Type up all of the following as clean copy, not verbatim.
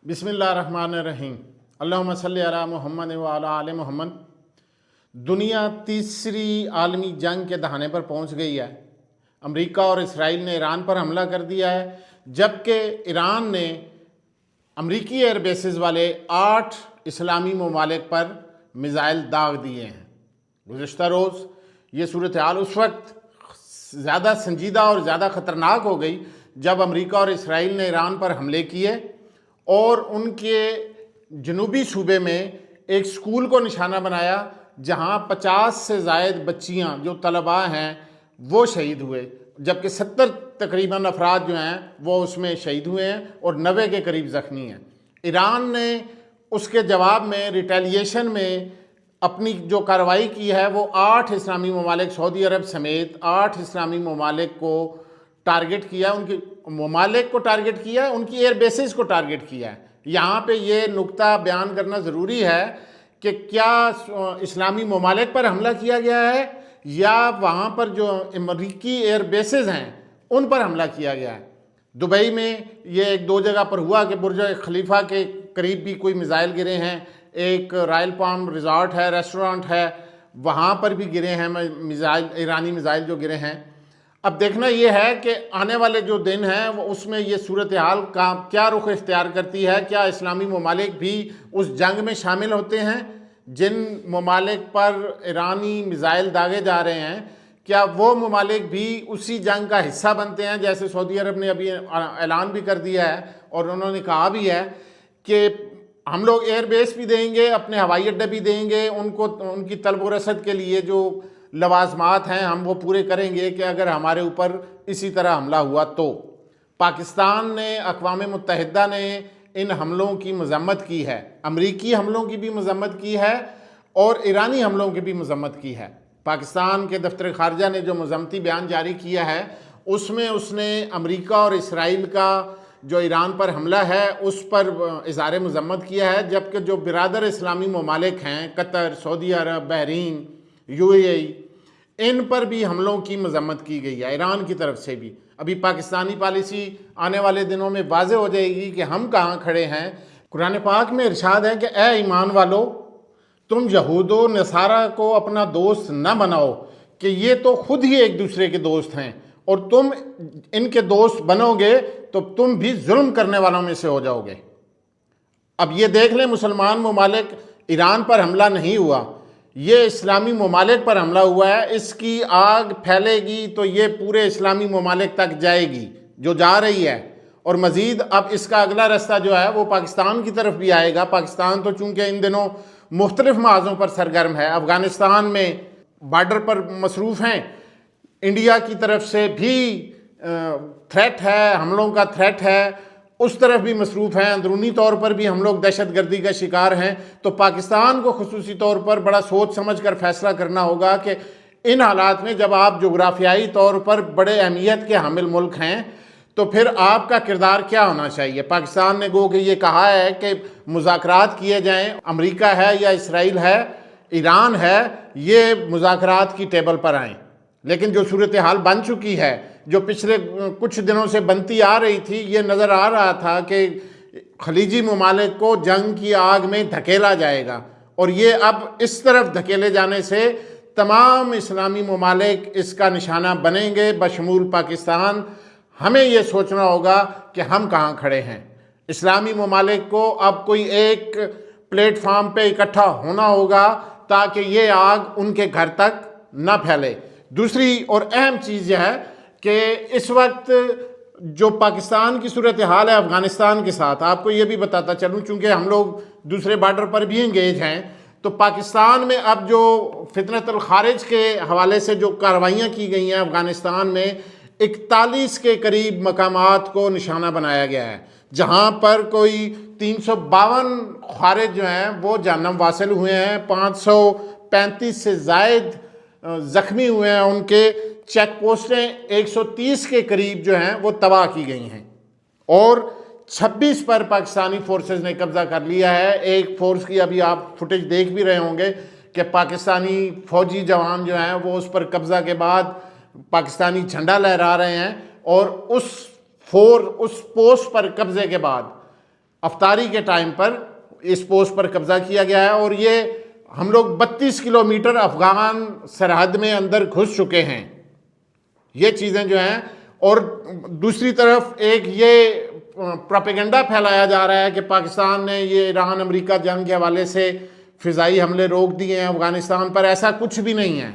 بسم اللہ الرحمن الرحیم۔ اللہم صلی علی محمد و علی آل محمد۔ دنیا تیسری عالمی جنگ کے دہانے پر پہنچ گئی ہے۔ امریکہ اور اسرائیل نے ایران پر حملہ کر دیا ہے، جبکہ ایران نے امریکی ایئر بیسز والے 8 اسلامی ممالک پر میزائل داغ دیے ہیں۔ گزشتہ روز یہ صورتحال اس وقت زیادہ سنجیدہ اور زیادہ خطرناک ہو گئی جب امریکہ اور اسرائیل نے ایران پر حملے کیے اور ان کے جنوبی صوبے میں ایک سکول کو نشانہ بنایا جہاں 50 سے زائد بچیاں جو طلباء ہیں وہ شہید ہوئے، جبکہ 70 تقریباً افراد جو ہیں وہ اس میں شہید ہوئے ہیں اور 90 کے قریب زخمی ہیں۔ ایران نے اس کے جواب میں ریٹیلیشن میں اپنی جو کارروائی کی ہے وہ 8 اسلامی ممالک سعودی عرب سمیت 8 اسلامی ممالک کو ٹارگٹ کیا، ان کی ممالک کو ٹارگٹ کیا، ان کی ایئر بیسز کو ٹارگٹ کیا ہے۔ یہاں پہ یہ نقطہ بیان کرنا ضروری ہے کہ کیا اسلامی ممالک پر حملہ کیا گیا ہے یا وہاں پر جو امریکی ایئر بیسز ہیں ان پر حملہ کیا گیا ہے۔ دبئی میں یہ ایک دو جگہ پر ہوا کہ برج خلیفہ کے قریب بھی کوئی میزائل گرے ہیں، ایک رائل پام ریزارٹ ہے، ریسٹورانٹ ہے، وہاں پر بھی گرے ہیں میزائل، ایرانی میزائل جو گرے ہیں۔ اب دیکھنا یہ ہے کہ آنے والے جو دن ہیں وہ اس میں یہ صورتحال کا کیا رخ اختیار کرتی ہے۔ کیا اسلامی ممالک بھی اس جنگ میں شامل ہوتے ہیں؟ جن ممالک پر ایرانی میزائل داغے جا رہے ہیں کیا وہ ممالک بھی اسی جنگ کا حصہ بنتے ہیں؟ جیسے سعودی عرب نے ابھی اعلان بھی کر دیا ہے اور انہوں نے کہا بھی ہے کہ ہم لوگ ایئر بیس بھی دیں گے، اپنے ہوائی اڈے بھی دیں گے، ان کو ان کی طلب و رسد کے لیے جو لوازمات ہیں ہم وہ پورے کریں گے کہ اگر ہمارے اوپر اسی طرح حملہ ہوا تو۔ پاکستان نے، اقوام متحدہ نے ان حملوں کی مذمت کی ہے، امریکی حملوں کی بھی مذمت کی ہے اور ایرانی حملوں کی بھی مذمت کی ہے۔ پاکستان کے دفتر خارجہ نے جو مذمتی بیان جاری کیا ہے اس میں اس نے امریکہ اور اسرائیل کا جو ایران پر حملہ ہے اس پر اظہار مذمت کیا ہے، جبکہ جو برادر اسلامی ممالک ہیں قطر، سعودی عرب، بحرین، یو اے ای، ان پر بھی حملوں کی مذمت کی گئی ہے ایران کی طرف سے بھی۔ ابھی پاکستانی پالیسی آنے والے دنوں میں واضح ہو جائے گی کہ ہم کہاں کھڑے ہیں۔ قرآن پاک میں ارشاد ہے کہ اے ایمان والو، تم یہود و نصارہ کو اپنا دوست نہ بناؤ کہ یہ تو خود ہی ایک دوسرے کے دوست ہیں، اور تم ان کے دوست بنو گے تو تم بھی ظلم کرنے والوں میں سے ہو جاؤ گے۔ اب یہ دیکھ لیں، مسلمان ممالک، ایران پر حملہ نہیں ہوا، یہ اسلامی ممالک پر حملہ ہوا ہے۔ اس کی آگ پھیلے گی تو یہ پورے اسلامی ممالک تک جائے گی جو جا رہی ہے، اور مزید اب اس کا اگلا رستہ جو ہے وہ پاکستان کی طرف بھی آئے گا۔ پاکستان تو چونکہ ان دنوں مختلف محاذوں پر سرگرم ہے، افغانستان میں بارڈر پر مصروف ہیں، انڈیا کی طرف سے بھی تھریٹ ہے، حملوں کا تھریٹ ہے، اس طرف بھی مصروف ہیں، اندرونی طور پر بھی ہم لوگ دہشت گردی کا شکار ہیں۔ تو پاکستان کو خصوصی طور پر بڑا سوچ سمجھ کر فیصلہ کرنا ہوگا کہ ان حالات میں جب آپ جغرافیائی طور پر بڑے اہمیت کے حامل ملک ہیں تو پھر آپ کا کردار کیا ہونا چاہیے۔ پاکستان نے گو کہ یہ کہا ہے کہ مذاکرات کیے جائیں، امریکہ ہے یا اسرائیل ہے، ایران ہے، یہ مذاکرات کی ٹیبل پر آئیں، لیکن جو صورتحال بن چکی ہے، جو پچھلے کچھ دنوں سے بنتی آ رہی تھی، یہ نظر آ رہا تھا کہ خلیجی ممالک کو جنگ کی آگ میں دھکیلا جائے گا، اور یہ اب اس طرف دھکیلے جانے سے تمام اسلامی ممالک اس کا نشانہ بنیں گے بشمول پاکستان۔ ہمیں یہ سوچنا ہوگا کہ ہم کہاں کھڑے ہیں۔ اسلامی ممالک کو اب کوئی ایک پلیٹ فارم پہ اکٹھا ہونا ہوگا تاکہ یہ آگ ان کے گھر تک نہ پھیلے۔ دوسری اور اہم چیز یہ ہے کہ اس وقت جو پاکستان کی صورتحال ہے افغانستان کے ساتھ، آپ کو یہ بھی بتاتا چلوں چونکہ ہم لوگ دوسرے بارڈر پر بھی انگیج ہیں، تو پاکستان میں اب جو فتنۃ الخارج کے حوالے سے جو کارروائیاں کی گئی ہیں افغانستان میں، 41 کے قریب مقامات کو نشانہ بنایا گیا ہے، جہاں پر کوئی 352 خارج جو ہیں وہ جہنم واصل ہوئے ہیں، 535 سے زائد زخمی ہوئے ہیں، ان کے چیک پوسٹیں 130 کے قریب جو ہیں وہ تباہ کی گئی ہیں، اور 26 پر پاکستانی فورسز نے قبضہ کر لیا ہے۔ ایک فورس کی ابھی آپ فوٹیج دیکھ بھی رہے ہوں گے کہ پاکستانی فوجی جوان جو ہیں وہ اس پر قبضہ کے بعد پاکستانی جھنڈا لہرا رہے ہیں، اور اس پوسٹ پر قبضے کے بعد افطاری کے ٹائم پر اس پوسٹ پر قبضہ کیا گیا ہے، اور یہ ہم لوگ 32 کلومیٹر افغان سرحد میں اندر گھس چکے ہیں، یہ چیزیں جو ہیں۔ اور دوسری طرف ایک یہ پروپیگنڈا پھیلایا جا رہا ہے کہ پاکستان نے یہ ایران امریکہ جنگ کے حوالے سے فضائی حملے روک دیے ہیں افغانستان پر، ایسا کچھ بھی نہیں ہے۔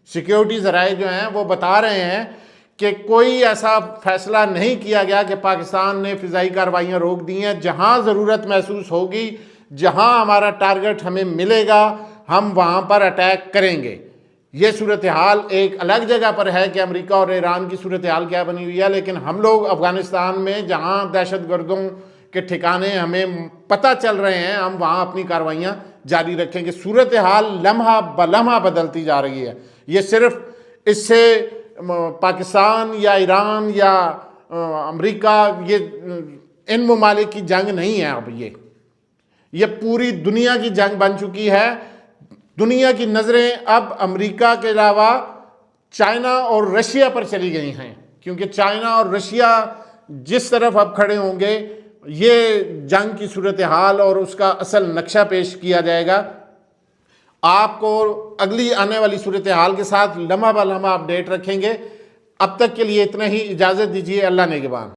سیکیورٹی ذرائع جو ہیں وہ بتا رہے ہیں کہ کوئی ایسا فیصلہ نہیں کیا گیا کہ پاکستان نے فضائی کارروائیاں روک دی ہیں۔ جہاں ضرورت محسوس ہوگی، جہاں ہمارا ٹارگٹ ہمیں ملے گا، ہم وہاں پر اٹیک کریں گے۔ یہ صورتحال ایک الگ جگہ پر ہے کہ امریکہ اور ایران کی صورتحال کیا بنی ہوئی ہے، لیکن ہم لوگ افغانستان میں جہاں دہشت گردوں کے ٹھکانے ہمیں پتہ چل رہے ہیں، ہم وہاں اپنی کارروائیاں جاری رکھیں گے۔ صورتحال لمحہ بلمحہ بدلتی جا رہی ہے۔ یہ صرف اس سے پاکستان یا ایران یا امریکہ یہ ان ممالک کی جنگ نہیں ہے، اب یہ پوری دنیا کی جنگ بن چکی ہے۔ دنیا کی نظریں اب امریکہ کے علاوہ چائنا اور رشیا پر چلی گئی ہیں، کیونکہ چائنا اور رشیا جس طرف اب کھڑے ہوں گے، یہ جنگ کی صورتحال اور اس کا اصل نقشہ پیش کیا جائے گا۔ آپ کو اگلی آنے والی صورتحال کے ساتھ لمحہ بہ لمحہ اپڈیٹ رکھیں گے۔ اب تک کے لیے اتنا ہی، اجازت دیجیے، اللہ نگہبان۔